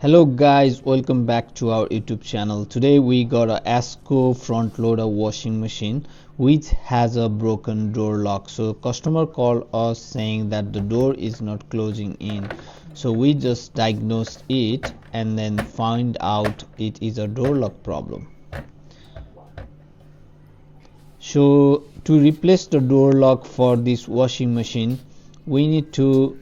Hello guys, welcome back to our YouTube channel. Today we got a Asko front loader washing machine which has a broken door lock. So customer called us saying that the door is not closing in. So we just diagnosed it and then find out it is a door lock problem. So to replace the door lock for this washing machine, we need to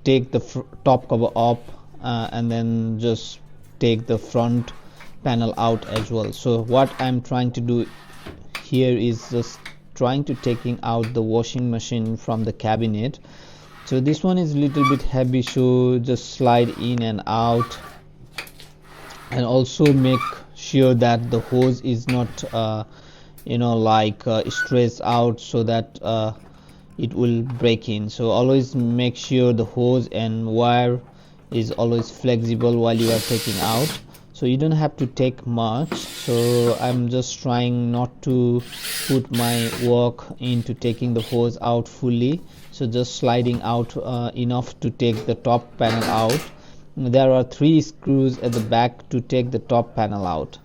take the top cover up and then just take the front panel out as well. So what I'm trying to do here is just trying to taking out the washing machine from the cabinet. So this one is a little bit heavy, so just slide in and out, and also make sure that the hose is not stressed out so that it will break in. So always make sure the hose and wire is always flexible while you are taking out, so you don't have to take much. So I'm just trying not to put my work into taking the hose out fully, so just sliding out enough to take the top panel out. There are 3 screws at the back to take the top panel out.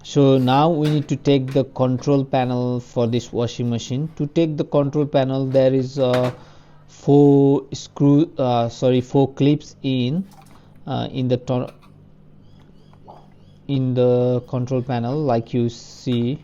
So now we need to take the control panel for this washing machine. To take the control panel, there is four clips in the control panel, like you see.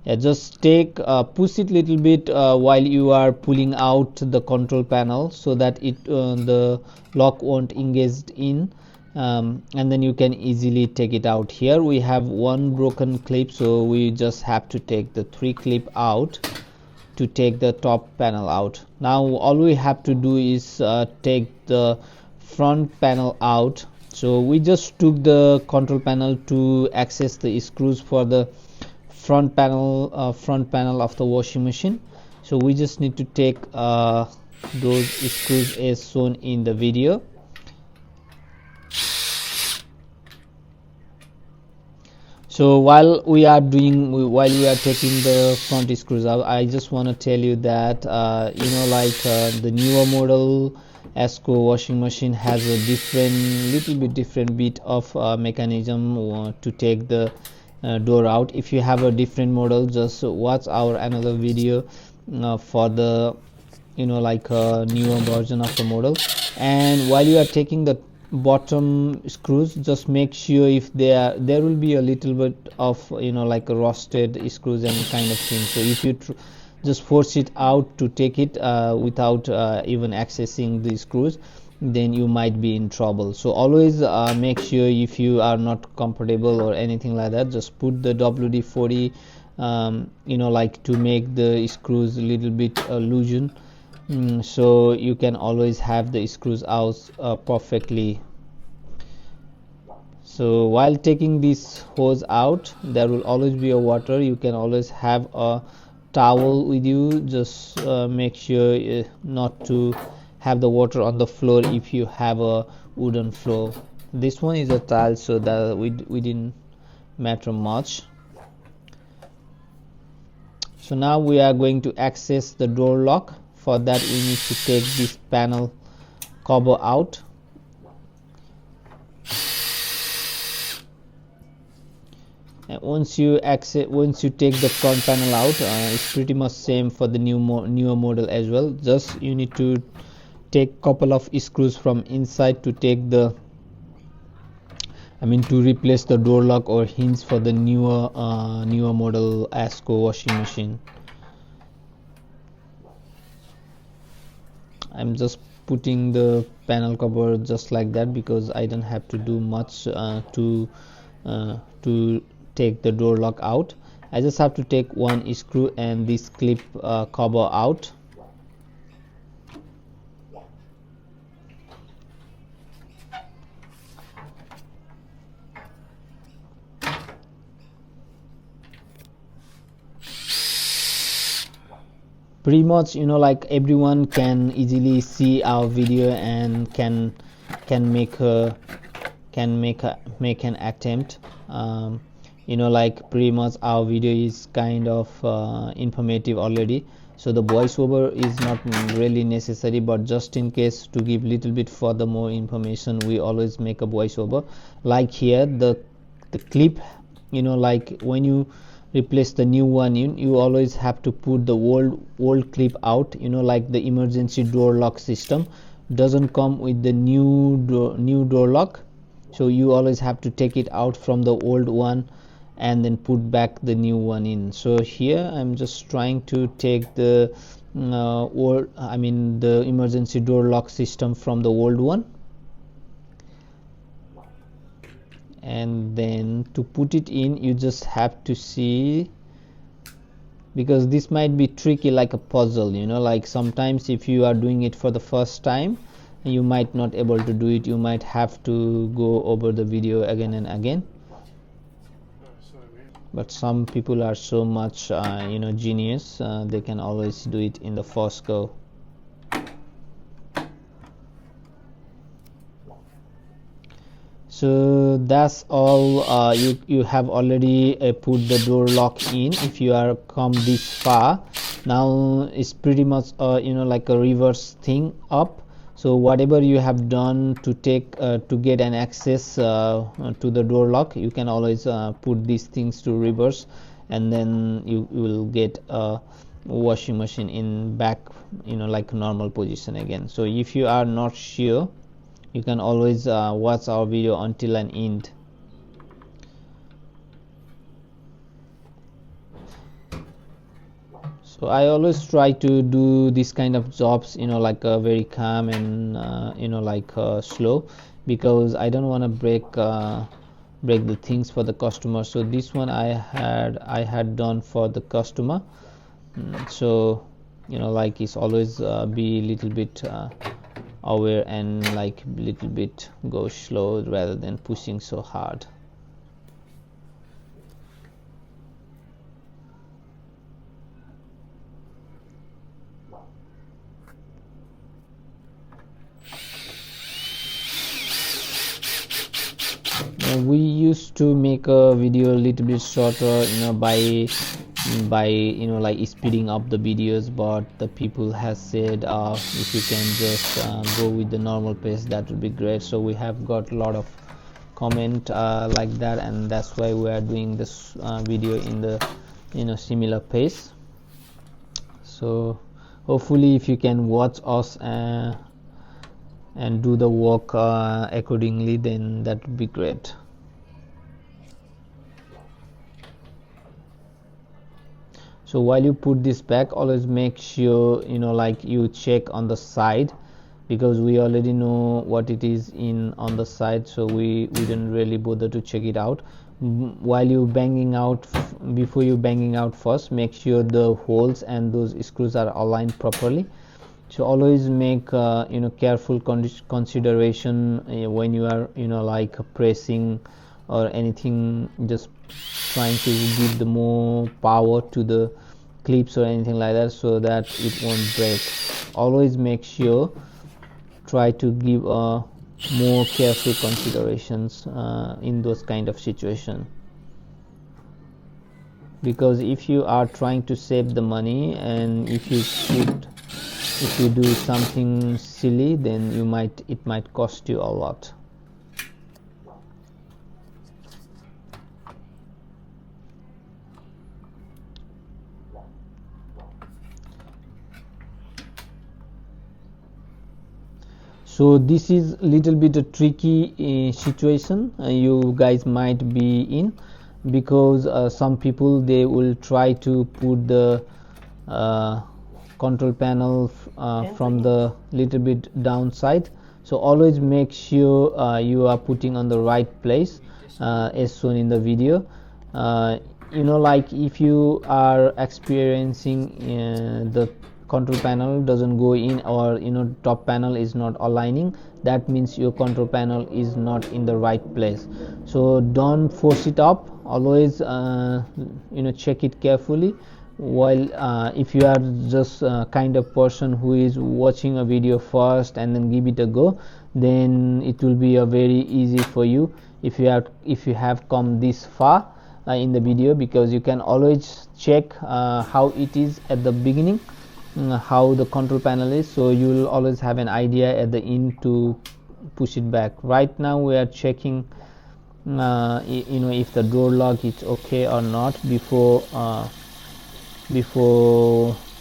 Just push it little bit while you are pulling out the control panel, so that the lock won't engage in. And then you can easily take it out. Here we have 1 broken clip, so we just have to take the 3 clip out to take the top panel out. Now all we have to do is take the front panel out. So we just took the control panel to access the screws for the front panel of the washing machine. So we just need to take those screws as shown in the video. So while we are taking the front screws out, I just want to tell you that the newer model Asko washing machine has a little bit different bit of mechanism to take the door out. If you have a different model, just watch our another video for the newer version of the model. And while you are taking the bottom screws, just make sure if there will be a little bit of rusted screws and kind of thing. So if you just force it out to take it without even accessing the screws, then you might be in trouble. So always make sure, if you are not comfortable or anything like that, just put the WD-40 to make the screws a little bit loosen. So you can always have the screws out perfectly. So while taking this hose out, there will always be a water. You can always have a towel with you. Just make sure not to have the water on the floor if you have a wooden floor. This one is a tile, so that we didn't matter much. So now we are going to access the door lock. For that, we need to take this panel cover out. And once you take the front panel out, it's pretty much same for the newer model as well. Just you need to take couple of screws from inside to take to replace the door lock or hinge for the newer model Asko washing machine. I'm just putting the panel cover just like that, because I don't have to do much to take the door lock out. I just have to take 1 screw and this clip cover out. Pretty much everyone can easily see our video and can make an attempt. Pretty much our video is kind of informative already. So the voiceover is not really necessary, but just in case, to give little bit further more information, we always make a voiceover. Like here, the clip, like when you replace the new one in, you always have to put the old clip out. Like the emergency door lock system doesn't come with the new door lock, so you always have to take it out from the old one and then put back the new one in. So here I'm just trying to take the the emergency door lock system from the old one, and then to put it in, you just have to see, because this might be tricky, like a puzzle. Like sometimes if you are doing it for the first time, you might not able to do it. You might have to go over the video again and again, but some people are so much genius, they can always do it in the first go. So that's all. You have already put the door lock in. If you are come this far, now it's pretty much like a reverse thing up. So whatever you have done to get an access to the door lock, you can always put these things to reverse, and then you will get a washing machine in back, like normal position again. So if you are not sure, you can always watch our video until an end. So I always try to do this kind of jobs like very calm and like slow, because I don't want to break the things for the customer. So this one I had done for the customer. So like it's always be little bit aware and like little bit go slow rather than pushing so hard. We used to make a video a little bit shorter by like speeding up the videos, but the people has said if you can just go with the normal pace, that would be great. So we have got a lot of comment like that, and that's why we are doing this video in the similar pace. So hopefully if you can watch us and do the work accordingly, then that would be great. So while you put this back, always make sure like you check on the side, because we already know what it is on the side, so we didn't really bother to check it out. While you banging out, before you banging out first, make sure the holes and those screws are aligned properly. So always make careful consideration when you are like pressing or anything, just trying to give the more power to the clips or anything like that, so that it won't break. Always make sure, try to give more careful considerations in those kind of situation, because if you are trying to save the money, and if you do something silly, then it might cost you a lot. So this is little bit a tricky situation you guys might be in, because some people, they will try to put the control panel from the little bit downside. So always make sure you are putting on the right place as shown in the video. Like if you are experiencing the control panel doesn't go in, or top panel is not aligning, that means your control panel is not in the right place. So don't force it up, always check it carefully. While if you are just kind of person who is watching a video first and then give it a go, then it will be a very easy for you if you have come this far in the video, because you can always check how it is at the beginning, how the control panel is, so you will always have an idea at the end to push it back. Right now we are checking if the door lock is okay or not before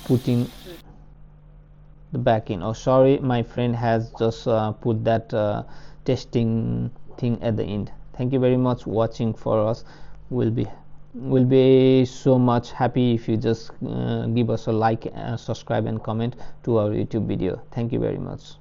putting the back in. Oh, sorry, my friend has just put that testing thing at the end. Thank you very much watching for us. Will be so much happy if you just give us a like, subscribe and comment to our YouTube video. Thank you very much.